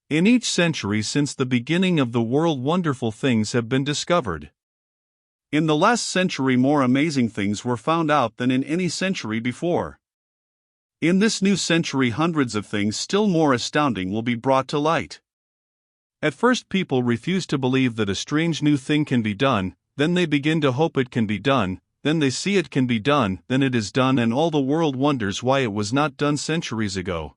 In each century since the beginning of the world, wonderful things have been discovered. In the last century, more amazing things were found out than in any century before. In this new century, hundreds of things still more astounding will be brought to light. At first, people refuse to believe that a strange new thing can be done, then they begin to hope it can be done, then they see it can be done, then it is done, and all the world wonders why it was not done centuries ago.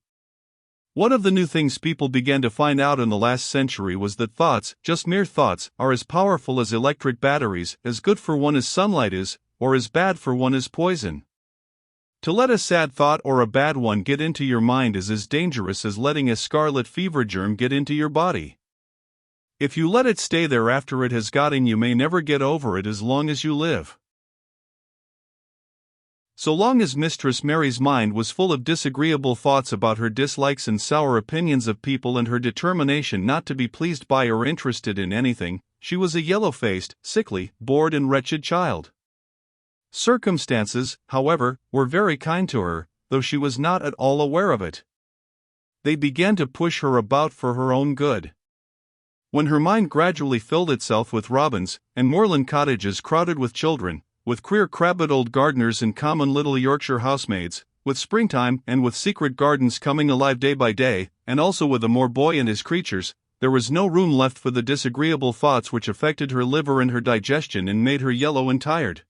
One of the new things people began to find out in the last century was that thoughts, just mere thoughts, are as powerful as electric batteries, as good for one as sunlight is, or as bad for one as poison. To let a sad thought or a bad one get into your mind is as dangerous as letting a scarlet fever germ get into your body. If you let it stay there after it has got in, you may never get over it as long as you live. So long as Mistress Mary's mind was full of disagreeable thoughts about her dislikes and sour opinions of people and her determination not to be pleased by or interested in anything, she was a yellow-faced, sickly, bored and wretched child. Circumstances, however, were very kind to her, though she was not at all aware of it. They began to push her about for her own good. When her mind gradually filled itself with robins, and moorland cottages crowded with children, with queer crabbed old gardeners and common little Yorkshire housemaids, with springtime and with secret gardens coming alive day by day, and also with a more boy and his creatures, there was no room left for the disagreeable thoughts which affected her liver and her digestion and made her yellow and tired.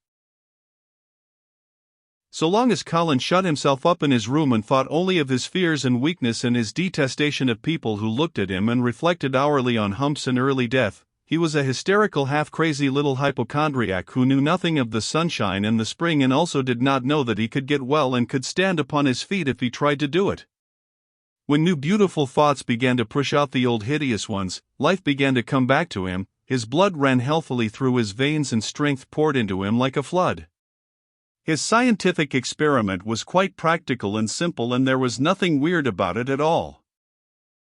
So long as Colin shut himself up in his room and thought only of his fears and weakness and his detestation of people who looked at him and reflected hourly on humps and early death, he was a hysterical, half-crazy little hypochondriac who knew nothing of the sunshine and the spring and also did not know that he could get well and could stand upon his feet if he tried to do it. When new beautiful thoughts began to push out the old hideous ones, life began to come back to him, his blood ran healthily through his veins and strength poured into him like a flood. His scientific experiment was quite practical and simple, and there was nothing weird about it at all.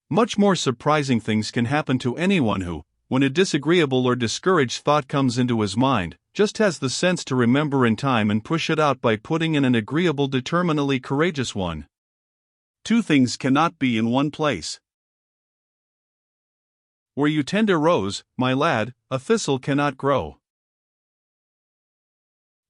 Much more surprising things can happen to anyone who, when a disagreeable or discouraged thought comes into his mind, just has the sense to remember in time and push it out by putting in an agreeable, determinedly courageous one. Two things cannot be in one place. Where you tend a rose, my lad, a thistle cannot grow.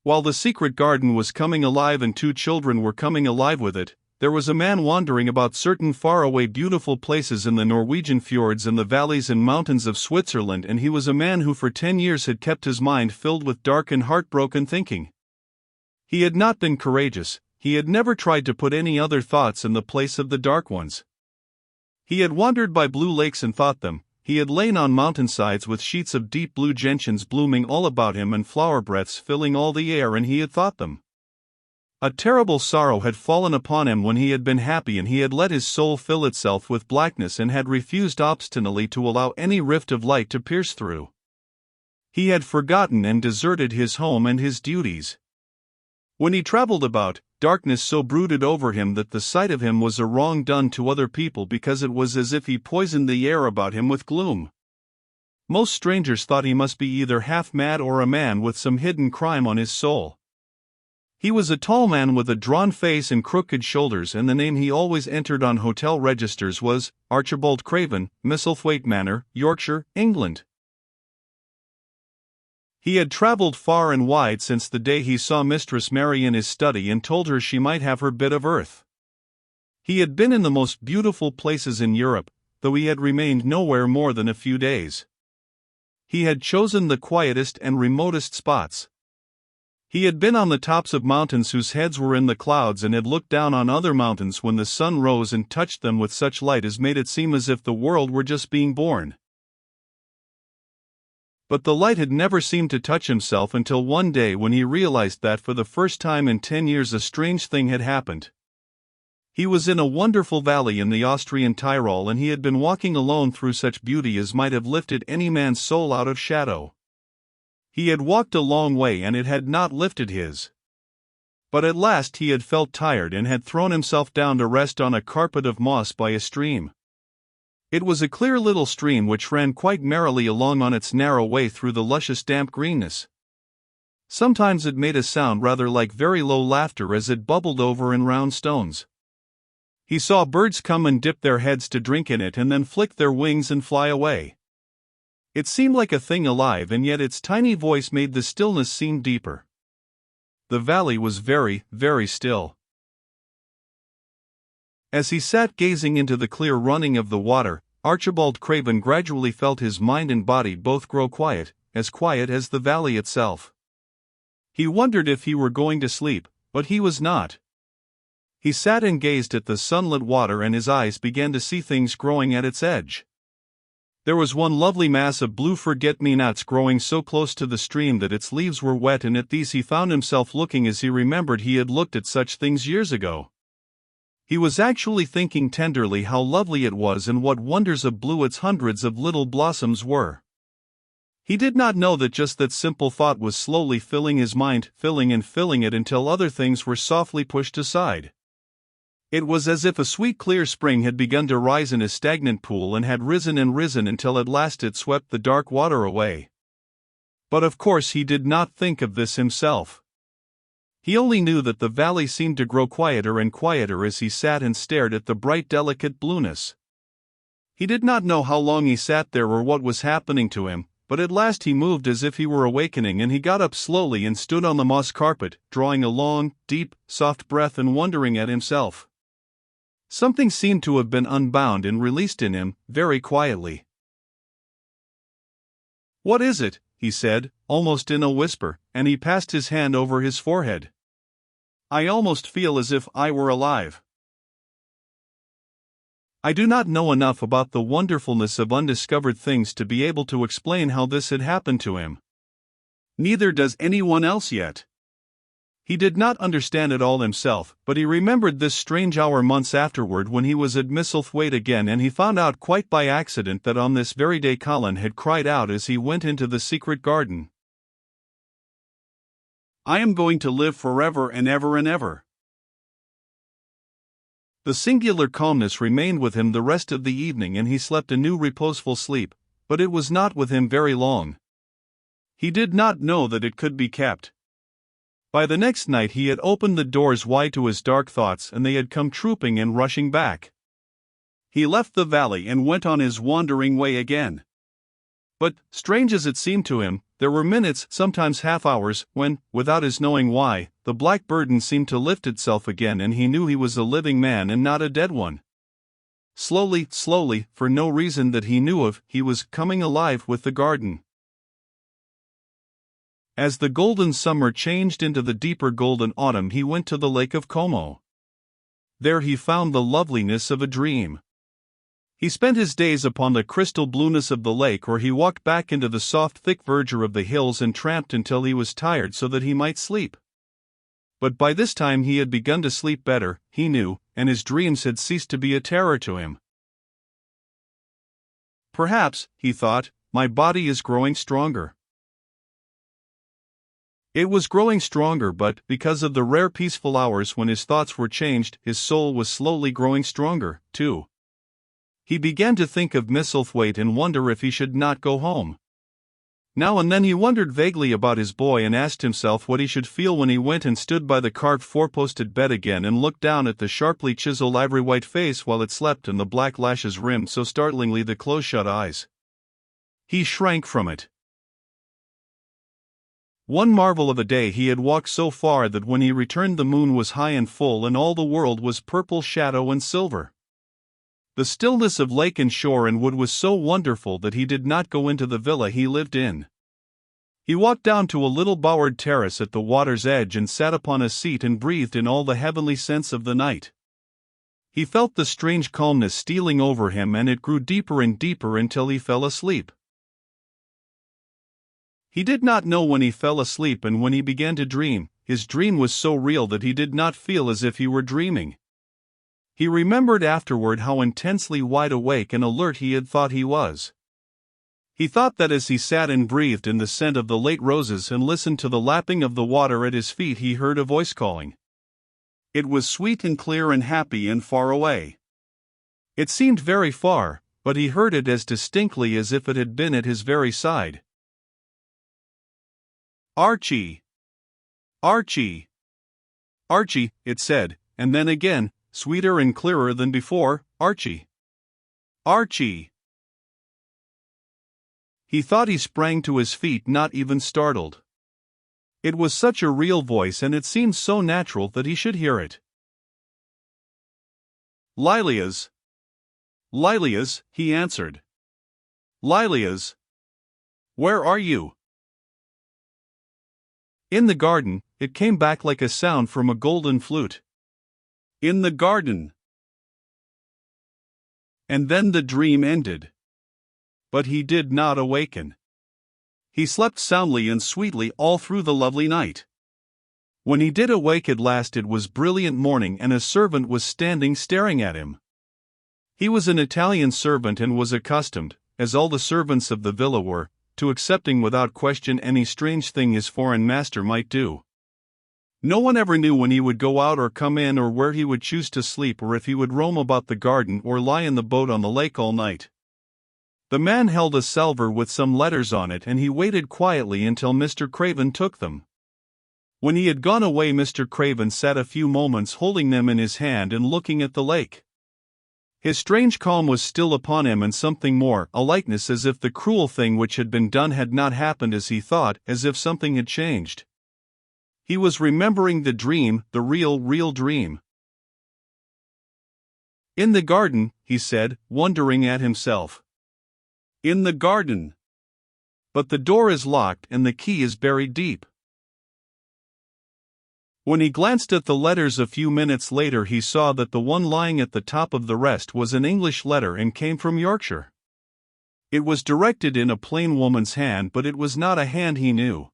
While the secret garden was coming alive and two children were coming alive with it, there was a man wandering about certain faraway beautiful places in the Norwegian fjords and the valleys and mountains of Switzerland, and he was a man who for 10 years had kept his mind filled with dark and heartbroken thinking. He had not been courageous, he had never tried to put any other thoughts in the place of the dark ones. He had wandered by blue lakes and thought them, he had lain on mountainsides with sheets of deep blue gentians blooming all about him and flower breaths filling all the air, and he had thought them. A terrible sorrow had fallen upon him when he had been happy, and he had let his soul fill itself with blackness and had refused obstinately to allow any rift of light to pierce through. He had forgotten and deserted his home and his duties. When he traveled about, darkness so brooded over him that the sight of him was a wrong done to other people, because it was as if he poisoned the air about him with gloom. Most strangers thought he must be either half mad or a man with some hidden crime on his soul. He was a tall man with a drawn face and crooked shoulders, and the name he always entered on hotel registers was Archibald Craven, Misselthwaite Manor, Yorkshire, England. He had travelled far and wide since the day he saw Mistress Mary in his study and told her she might have her bit of earth. He had been in the most beautiful places in Europe, though he had remained nowhere more than a few days. He had chosen the quietest and remotest spots. He had been on the tops of mountains whose heads were in the clouds, and had looked down on other mountains when the sun rose and touched them with such light as made it seem as if the world were just being born. But the light had never seemed to touch himself until one day when he realized that for the first time in 10 years a strange thing had happened. He was in a wonderful valley in the Austrian Tyrol, and he had been walking alone through such beauty as might have lifted any man's soul out of shadow. He had walked a long way and it had not lifted his. But at last he had felt tired and had thrown himself down to rest on a carpet of moss by a stream. It was a clear little stream which ran quite merrily along on its narrow way through the luscious damp greenness. Sometimes it made a sound rather like very low laughter as it bubbled over in round stones. He saw birds come and dip their heads to drink in it and then flick their wings and fly away. It seemed like a thing alive, and yet its tiny voice made the stillness seem deeper. The valley was very, very still. As he sat gazing into the clear running of the water, Archibald Craven gradually felt his mind and body both grow quiet as the valley itself. He wondered if he were going to sleep, but he was not. He sat and gazed at the sunlit water, and his eyes began to see things growing at its edge. There was one lovely mass of blue forget-me-nots growing so close to the stream that its leaves were wet, and at these he found himself looking as he remembered he had looked at such things years ago. He was actually thinking tenderly how lovely it was and what wonders of blue its hundreds of little blossoms were. He did not know that just that simple thought was slowly filling his mind, filling it until other things were softly pushed aside. It was as if a sweet clear spring had begun to rise in a stagnant pool and had risen and risen until at last it swept the dark water away. But of course he did not think of this himself. He only knew that the valley seemed to grow quieter and quieter as he sat and stared at the bright delicate blueness. He did not know how long he sat there or what was happening to him, but at last he moved as if he were awakening, and he got up slowly and stood on the moss carpet, drawing a long, deep, soft breath and wondering at himself. Something seemed to have been unbound and released in him, very quietly. "What is it?" he said, almost in a whisper, and he passed his hand over his forehead. "I almost feel as if I were alive." I do not know enough about the wonderfulness of undiscovered things to be able to explain how this had happened to him. Neither does anyone else yet. He did not understand it all himself, but he remembered this strange hour months afterward when he was at Misselthwaite again, and he found out quite by accident that on this very day Colin had cried out as he went into the secret garden, "I am going to live forever and ever and ever." The singular calmness remained with him the rest of the evening, and he slept a new reposeful sleep, but it was not with him very long. He did not know that it could be kept. By the next night he had opened the doors wide to his dark thoughts, and they had come trooping and rushing back. He left the valley and went on his wandering way again. But, strange as it seemed to him, there were minutes, sometimes half-hours, when, without his knowing why, the black burden seemed to lift itself again, and he knew he was a living man and not a dead one. Slowly, for no reason that he knew of, he was coming alive with the garden. As the golden summer changed into the deeper golden autumn, he went to the Lake of Como. There he found the loveliness of a dream. He spent his days upon the crystal blueness of the lake, or he walked back into the soft thick verdure of the hills and tramped until he was tired so that he might sleep. But by this time he had begun to sleep better, he knew, and his dreams had ceased to be a terror to him. "Perhaps," he thought, "my body is growing stronger." It was growing stronger, but, because of the rare peaceful hours when his thoughts were changed, his soul was slowly growing stronger, too. He began to think of Misselthwaite and wonder if he should not go home. Now and then he wondered vaguely about his boy and asked himself what he should feel when he went and stood by the carved four-posted bed again and looked down at the sharply chiseled ivory-white face while it slept and the black lashes rimmed so startlingly the close-shut eyes. He shrank from it. One marvel of a day, he had walked so far that when he returned the moon was high and full and all the world was purple shadow and silver. The stillness of lake and shore and wood was so wonderful that he did not go into the villa he lived in. He walked down to a little bowered terrace at the water's edge and sat upon a seat and breathed in all the heavenly scents of the night. He felt the strange calmness stealing over him, and it grew deeper and deeper until he fell asleep. He did not know when he fell asleep and when he began to dream. His dream was so real that he did not feel as if he were dreaming. He remembered afterward how intensely wide awake and alert he had thought he was. He thought that as he sat and breathed in the scent of the late roses and listened to the lapping of the water at his feet, he heard a voice calling. It was sweet and clear and happy and far away. It seemed very far, but he heard it as distinctly as if it had been at his very side. "Archie! Archie! Archie," it said, and then again, sweeter and clearer than before, "Archie. Archie." He thought he sprang to his feet, not even startled. It was such a real voice, and it seemed so natural that he should hear it. "Lilia's. Lilia's," he answered. "Lilia's. Where are you?" "In the garden," it came back like a sound from a golden flute. "In the garden." And then the dream ended. But he did not awaken. He slept soundly and sweetly all through the lovely night. When he did awake at last, it was brilliant morning, and a servant was standing staring at him. He was an Italian servant and was accustomed, as all the servants of the villa were, to accepting without question any strange thing his foreign master might do. No one ever knew when he would go out or come in, or where he would choose to sleep, or if he would roam about the garden or lie in the boat on the lake all night. The man held a salver with some letters on it, and he waited quietly until Mr. Craven took them. When he had gone away, Mr. Craven sat a few moments holding them in his hand and looking at the lake. His strange calm was still upon him, and something more, a likeness, as if the cruel thing which had been done had not happened as he thought, as if something had changed. He was remembering the dream, the real dream. "In the garden," he said, wondering at himself. "In the garden. But the door is locked and the key is buried deep." When he glanced at the letters a few minutes later, he saw that the one lying at the top of the rest was an English letter and came from Yorkshire. It was directed in a plain woman's hand, but it was not a hand he knew.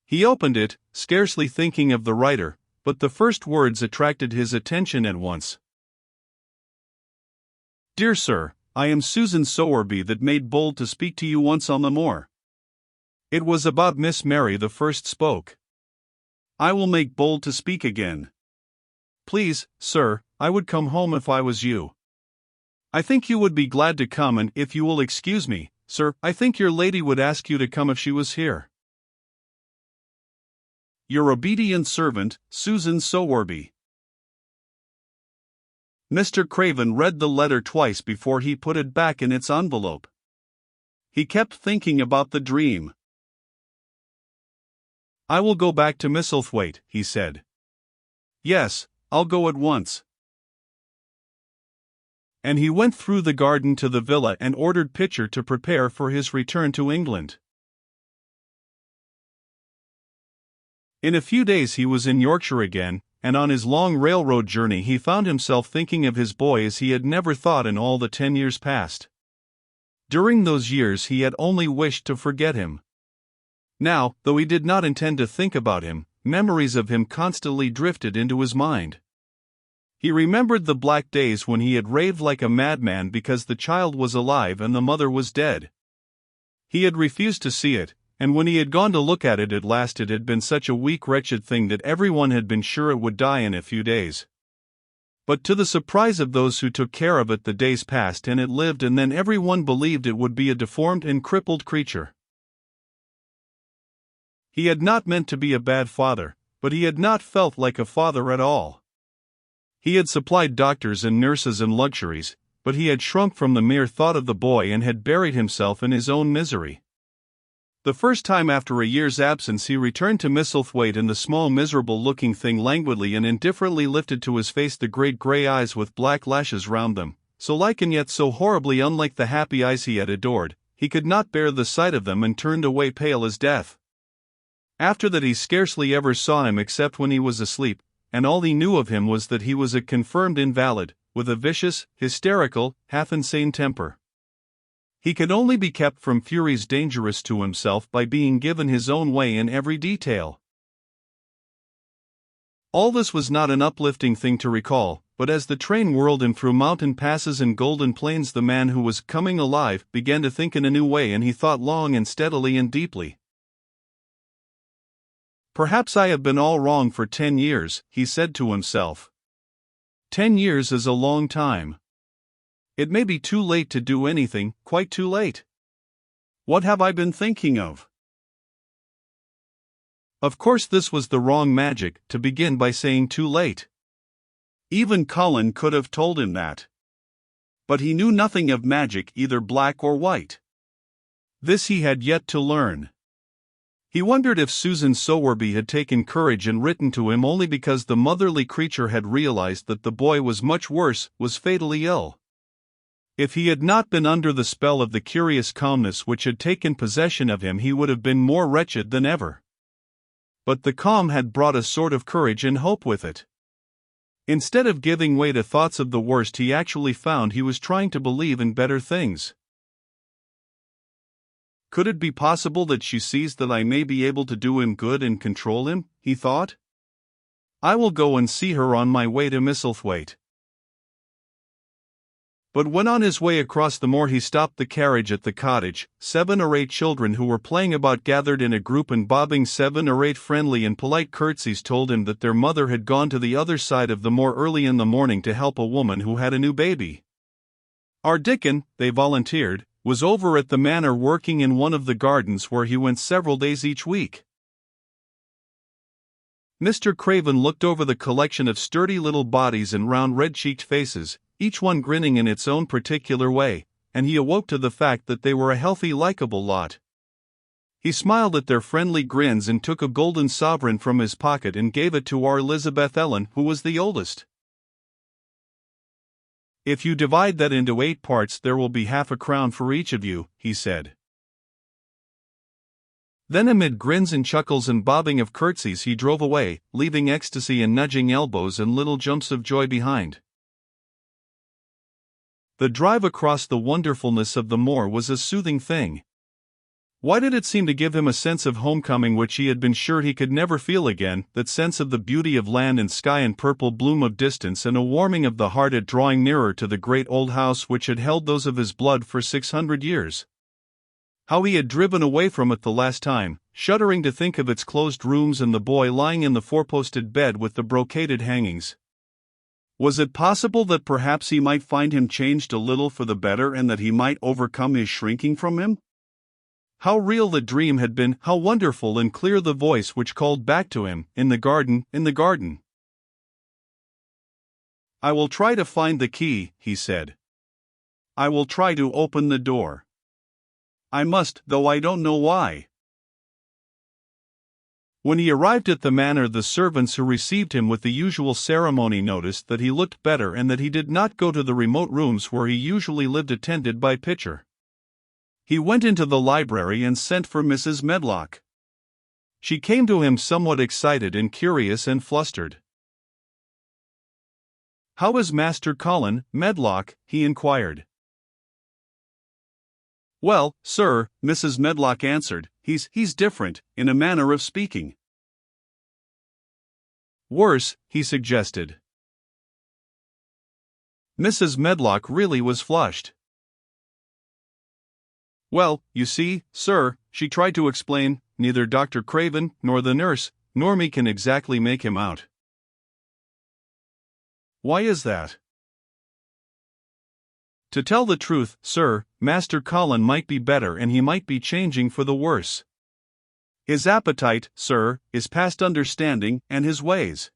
He opened it, scarcely thinking of the writer, but the first words attracted his attention at once. "Dear Sir, I am Susan Sowerby, that made bold to speak to you once on the moor." It was about Miss Mary the first spoke. "I will make bold to speak again. Please, sir, I would come home if I was you. I think you would be glad to come, and if you will excuse me, sir, I think your lady would ask you to come if she was here. Your obedient servant, Susan Sowerby." Mr. Craven read the letter twice before he put it back in its envelope. He kept thinking about the dream. "I will go back to Misselthwaite," he said. "Yes, I'll go at once." And he went through the garden to the villa and ordered Pitcher to prepare for his return to England. In a few days he was in Yorkshire again, and on his long railroad journey he found himself thinking of his boy as he had never thought in all the 10 years past. During those years he had only wished to forget him. Now, though he did not intend to think about him, memories of him constantly drifted into his mind. He remembered the black days when he had raved like a madman because the child was alive and the mother was dead. He had refused to see it, and when he had gone to look at it at last, it had been such a weak, wretched thing that everyone had been sure it would die in a few days. But to the surprise of those who took care of it, the days passed and it lived, and then everyone believed it would be a deformed and crippled creature. He had not meant to be a bad father, but he had not felt like a father at all. He had supplied doctors and nurses and luxuries, but he had shrunk from the mere thought of the boy and had buried himself in his own misery. The first time after a year's absence he returned to Misselthwaite, and the small miserable-looking thing languidly and indifferently lifted to his face the great grey eyes with black lashes round them, so like and yet so horribly unlike the happy eyes he had adored. He could not bear the sight of them and turned away pale as death. After that he scarcely ever saw him except when he was asleep, and all he knew of him was that he was a confirmed invalid, with a vicious, hysterical, half-insane temper. He could only be kept from furies dangerous to himself by being given his own way in every detail. All this was not an uplifting thing to recall, but as the train whirled him through mountain passes and golden plains, the man who was coming alive began to think in a new way, and he thought long and steadily and deeply. "Perhaps I have been all wrong for 10 years, he said to himself. 10 years is a long time. It may be too late to do anything, quite too late. What have I been thinking of?" Of course this was the wrong magic, to begin by saying too late. Even Cullen could have told him that. But he knew nothing of magic, either black or white. This he had yet to learn. He wondered if Susan Sowerby had taken courage and written to him only because the motherly creature had realized that the boy was much worse, was fatally ill. If he had not been under the spell of the curious calmness which had taken possession of him, he would have been more wretched than ever. But the calm had brought a sort of courage and hope with it. Instead of giving way to thoughts of the worst, he actually found he was trying to believe in better things. Could it be possible that she sees that I may be able to do him good and control him, he thought. I will go and see her on my way to Misselthwaite. But when on his way across the moor he stopped the carriage at the cottage, 7 or 8 children who were playing about gathered in a group and bobbing 7 or 8 friendly and polite curtsies told him that their mother had gone to the other side of the moor early in the morning to help a woman who had a new baby. Our Dickon, they volunteered, was over at the manor working in one of the gardens where he went several days each week. Mr. Craven looked over the collection of sturdy little bodies and round red-cheeked faces, each one grinning in its own particular way, and he awoke to the fact that they were a healthy, likable lot. He smiled at their friendly grins and took a golden sovereign from his pocket and gave it to our Elizabeth Ellen, who was the oldest. If you divide that into 8 parts, there will be half a crown for each of you, he said. Then amid grins and chuckles and bobbing of curtsies he drove away, leaving ecstasy and nudging elbows and little jumps of joy behind. The drive across the wonderfulness of the moor was a soothing thing. Why did it seem to give him a sense of homecoming which he had been sure he could never feel again, that sense of the beauty of land and sky and purple bloom of distance, and a warming of the heart at drawing nearer to the great old house which had held those of his blood for 600 years? How he had driven away from it the last time, shuddering to think of its closed rooms and the boy lying in the 4-posted bed with the brocaded hangings. Was it possible that perhaps he might find him changed a little for the better, and that he might overcome his shrinking from him? How real the dream had been, how wonderful and clear the voice which called back to him, in the garden, in the garden. I will try to find the key, he said. I will try to open the door. I must, though I don't know why. When he arrived at the manor, the servants who received him with the usual ceremony noticed that he looked better and that he did not go to the remote rooms where he usually lived attended by Pitcher. He went into the library and sent for Mrs. Medlock. She came to him somewhat excited and curious and flustered. "How is Master Cullen, Medlock?" he inquired. "Well, sir," Mrs. Medlock answered, he's different, in a manner of speaking." "Worse," he suggested. Mrs. Medlock really was flushed. "Well, you see, sir," she tried to explain, "neither Dr. Craven, nor the nurse, nor me can exactly make him out." "Why is that?" "To tell the truth, sir, Master Cullen might be better and he might be changing for the worse. His appetite, sir, is past understanding, and his ways."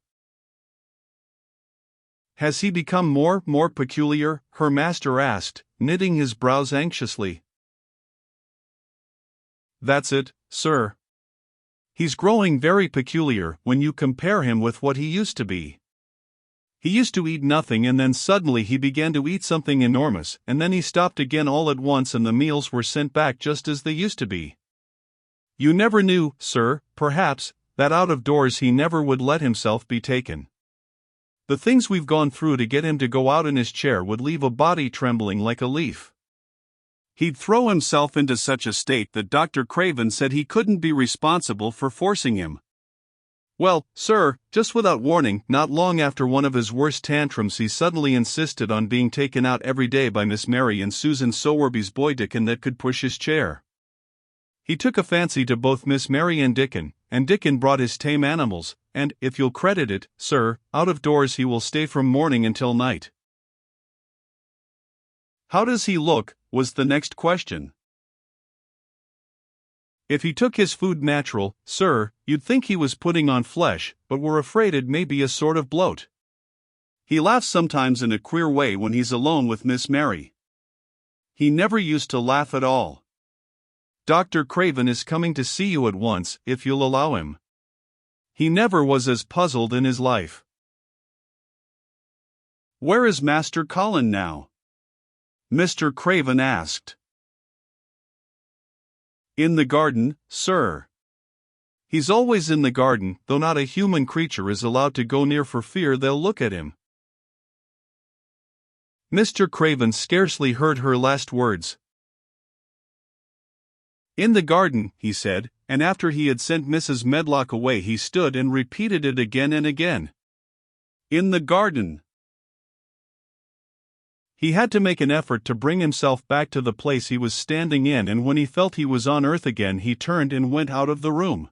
"Has he become more peculiar?" her master asked, knitting his brows anxiously. "That's it, sir. He's growing very peculiar when you compare him with what he used to be. He used to eat nothing, and then suddenly he began to eat something enormous, and then he stopped again all at once, and the meals were sent back just as they used to be. You never knew, sir, perhaps, that out of doors he never would let himself be taken. The things we've gone through to get him to go out in his chair would leave a body trembling like a leaf. He'd throw himself into such a state that Dr. Craven said he couldn't be responsible for forcing him. Well, sir, just without warning, not long after one of his worst tantrums, he suddenly insisted on being taken out every day by Miss Mary and Susan Sowerby's boy Dickon that could push his chair. He took a fancy to both Miss Mary and Dickon brought his tame animals, and, if you'll credit it, sir, out of doors he will stay from morning until night." "How does he look?" was the next question. "If he took his food natural, sir, you'd think he was putting on flesh, but we're afraid it may be a sort of bloat. He laughs sometimes in a queer way when he's alone with Miss Mary. He never used to laugh at all. Dr. Craven is coming to see you at once, if you'll allow him. He never was as puzzled in his life. Where is Master Colin now? Mr. Craven asked. In the garden, sir. He's always in the garden, though not a human creature is allowed to go near for fear they'll look at him. Mr. Craven scarcely heard her last words. In the garden, he said, and after he had sent Mrs. Medlock away he stood and repeated it again and again. In the garden. He had to make an effort to bring himself back to the place he was standing in, and when he felt he was on earth again he turned and went out of the room.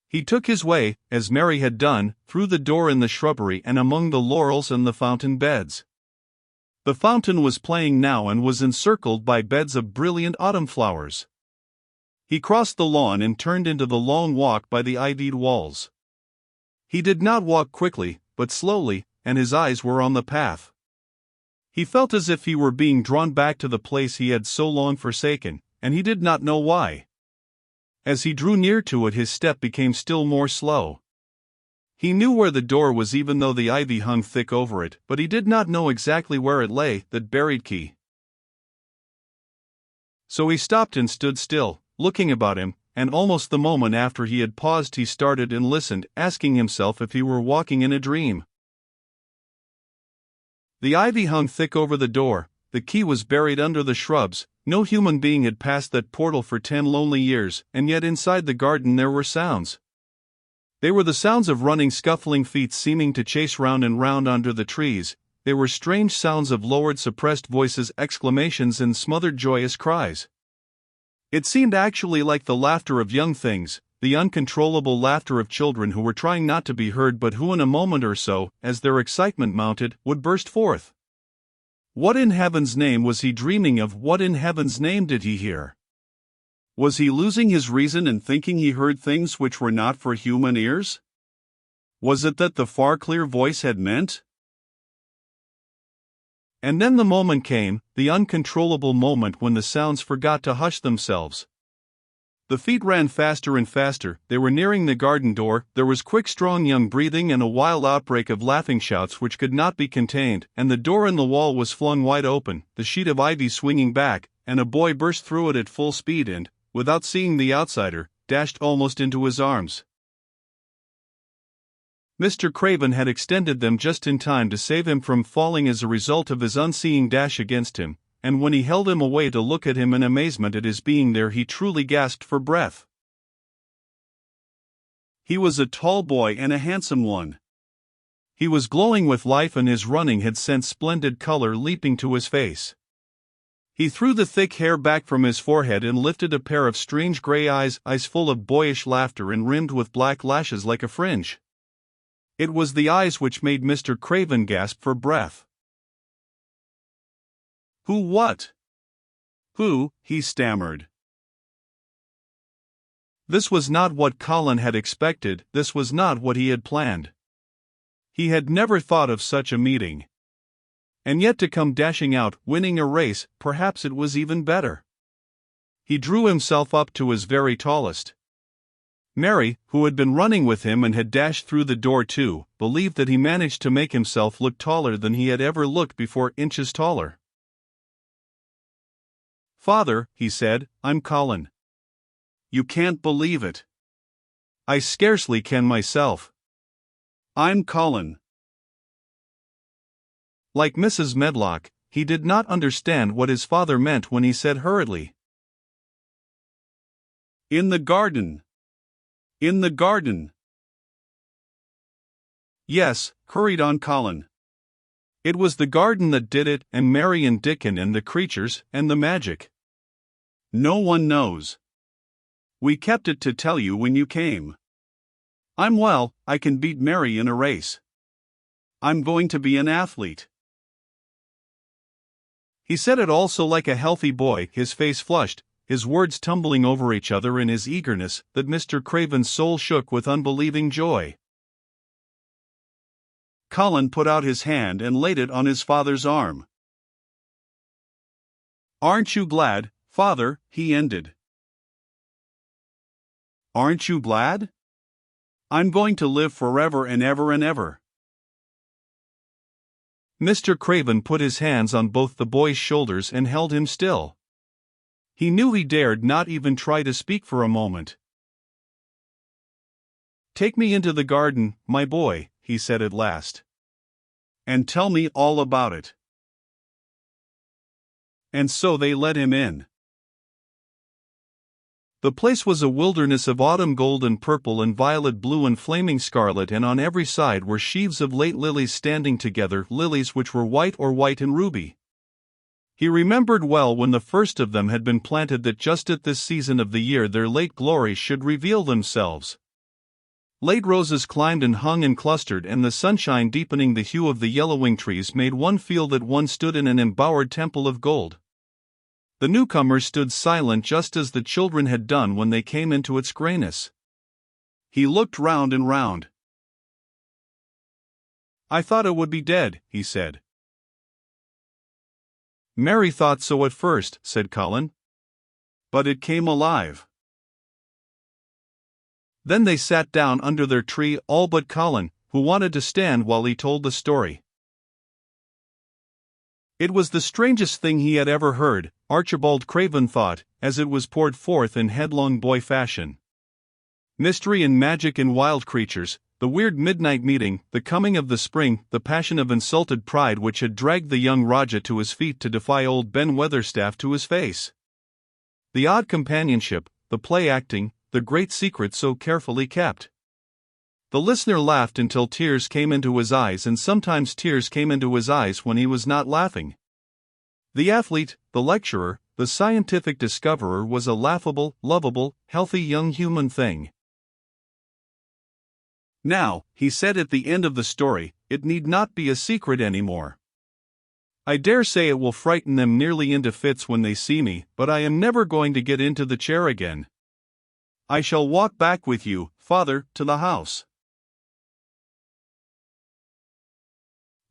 He took his way, as Mary had done, through the door in the shrubbery and among the laurels and the fountain beds. The fountain was playing now and was encircled by beds of brilliant autumn flowers. He crossed the lawn and turned into the long walk by the ivied walls. He did not walk quickly, but slowly, and his eyes were on the path. He felt as if he were being drawn back to the place he had so long forsaken, and he did not know why. As he drew near to it his step became still more slow. He knew where the door was even though the ivy hung thick over it, but he did not know exactly where it lay, that buried key. So he stopped and stood still, looking about him, and almost the moment after he had paused he started and listened, asking himself if he were walking in a dream. The ivy hung thick over the door, the key was buried under the shrubs, no human being had passed that portal for 10 lonely years, and yet inside the garden there were sounds. They were the sounds of running, scuffling feet seeming to chase round and round under the trees. They were strange sounds of lowered, suppressed voices, exclamations and smothered joyous cries. It seemed actually like the laughter of young things, the uncontrollable laughter of children who were trying not to be heard but who in a moment or so, as their excitement mounted, would burst forth. What in heaven's name was he dreaming of? What in heaven's name did he hear? Was he losing his reason and thinking he heard things which were not for human ears? Was it that the far clear voice had meant? And then the moment came, the uncontrollable moment when the sounds forgot to hush themselves. The feet ran faster and faster, they were nearing the garden door, there was quick strong young breathing and a wild outbreak of laughing shouts which could not be contained, and the door in the wall was flung wide open, the sheet of ivy swinging back, and a boy burst through it at full speed and, without seeing the outsider, dashed almost into his arms. Mr. Craven had extended them just in time to save him from falling as a result of his unseeing dash against him, and when he held him away to look at him in amazement at his being there he truly gasped for breath. He was a tall boy and a handsome one. He was glowing with life and his running had sent splendid color leaping to his face. He threw the thick hair back from his forehead and lifted a pair of strange gray eyes full of boyish laughter and rimmed with black lashes like a fringe. It was the eyes which made Mr. Craven gasp for breath. "Who what? Who?" he stammered. This was not what Colin had expected, this was not what he had planned. He had never thought of such a meeting. And yet to come dashing out, winning a race, perhaps it was even better. He drew himself up to his very tallest. Mary, who had been running with him and had dashed through the door too, believed that he managed to make himself look taller than he had ever looked before, inches taller. "Father," he said, "I'm Colin." "You can't believe it." "I scarcely can myself." "I'm Colin." Like Mrs. Medlock, he did not understand what his father meant when he said hurriedly, "In the garden. In the garden." "Yes," hurried on Colin. "It was the garden that did it, and Mary and Dickon and the creatures, and the magic. No one knows. We kept it to tell you when you came. I'm well, I can beat Mary in a race. I'm going to be an athlete." He said it also like a healthy boy, his face flushed, his words tumbling over each other in his eagerness, that Mr. Craven's soul shook with unbelieving joy. Colin put out his hand and laid it on his father's arm. "Aren't you glad, father?" he ended. "Aren't you glad? I'm going to live forever and ever and ever." Mr. Craven put his hands on both the boy's shoulders and held him still. He knew he dared not even try to speak for a moment. "Take me into the garden, my boy," he said at last. "And tell me all about it." And so they let him in. The place was a wilderness of autumn gold and purple and violet blue and flaming scarlet, and on every side were sheaves of late lilies standing together, lilies which were white or white and ruby. He remembered well when the first of them had been planted that just at this season of the year their late glories should reveal themselves. Late roses climbed and hung and clustered, and the sunshine deepening the hue of the yellowing trees made one feel that one stood in an embowered temple of gold. The newcomers stood silent just as the children had done when they came into its grayness. He looked round and round. "I thought it would be dead," he said. "Mary thought so at first," said Colin. "But it came alive." Then they sat down under their tree, all but Colin, who wanted to stand while he told the story. It was the strangest thing he had ever heard, Archibald Craven thought, as it was poured forth in headlong boy fashion. Mystery and magic and wild creatures, the weird midnight meeting, the coming of the spring, the passion of insulted pride which had dragged the young Raja to his feet to defy old Ben Weatherstaff to his face. The odd companionship, the play acting, the great secret so carefully kept. The listener laughed until tears came into his eyes, and sometimes tears came into his eyes when he was not laughing. The athlete, the lecturer, the scientific discoverer was a laughable, lovable, healthy young human thing. "Now," he said at the end of the story, "it need not be a secret anymore. I dare say it will frighten them nearly into fits when they see me, but I am never going to get into the chair again. I shall walk back with you, father, to the house."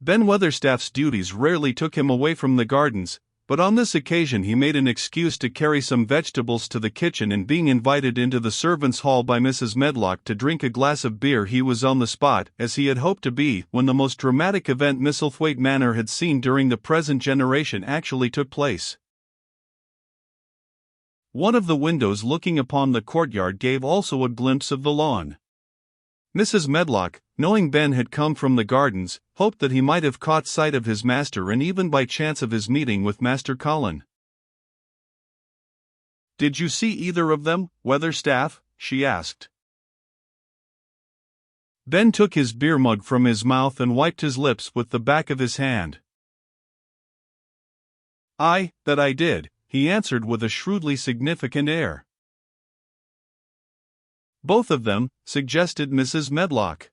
Ben Weatherstaff's duties rarely took him away from the gardens, but on this occasion he made an excuse to carry some vegetables to the kitchen, and being invited into the servants' hall by Mrs. Medlock to drink a glass of beer, he was on the spot, as he had hoped to be, when the most dramatic event Misselthwaite Manor had seen during the present generation actually took place. One of the windows looking upon the courtyard gave also a glimpse of the lawn. Mrs. Medlock, knowing Ben had come from the gardens, hoped that he might have caught sight of his master, and even by chance of his meeting with Master Colin. "Did you see either of them, Weatherstaff?" she asked. Ben took his beer mug from his mouth and wiped his lips with the back of his hand. "That I did," he answered with a shrewdly significant air. "Both of them," suggested Mrs. Medlock.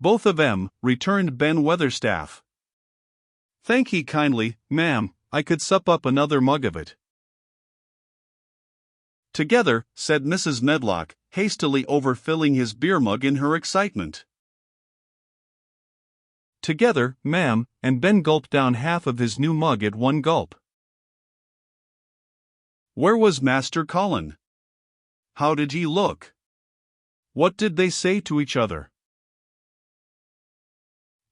"Both of 'em," returned Ben Weatherstaff. "Thank ye kindly, ma'am, I could sup up another mug of it." "Together," said Mrs. Medlock, hastily overfilling his beer mug in her excitement. "Together, ma'am," and Ben gulped down half of his new mug at one gulp. "Where was Master Colin? How did he look? What did they say to each other?"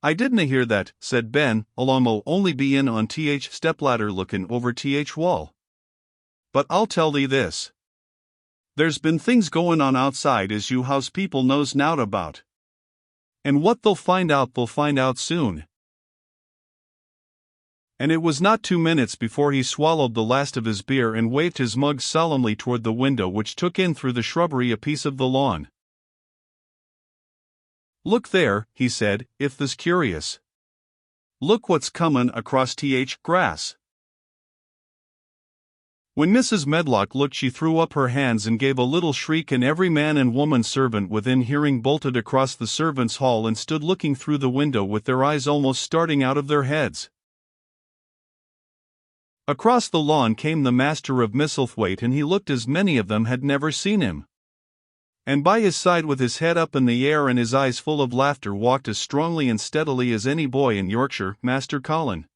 "I didna hear that," said Ben, "along mo only be in on th stepladder looking over th wall. But I'll tell thee this. There's been things goin' on outside as you house people knows nowt about. And what they'll find out soon." And it was not 2 minutes before he swallowed the last of his beer and waved his mug solemnly toward the window which took in through the shrubbery a piece of the lawn. "Look there," he said, "if th's curious. Look what's comin' across th grass." When Mrs. Medlock looked, she threw up her hands and gave a little shriek, and every man and woman servant within hearing bolted across the servants' hall and stood looking through the window with their eyes almost starting out of their heads. Across the lawn came the master of Misselthwaite, and he looked as many of them had never seen him. And by his side, with his head up in the air and his eyes full of laughter, walked as strongly and steadily as any boy in Yorkshire, Master Colin.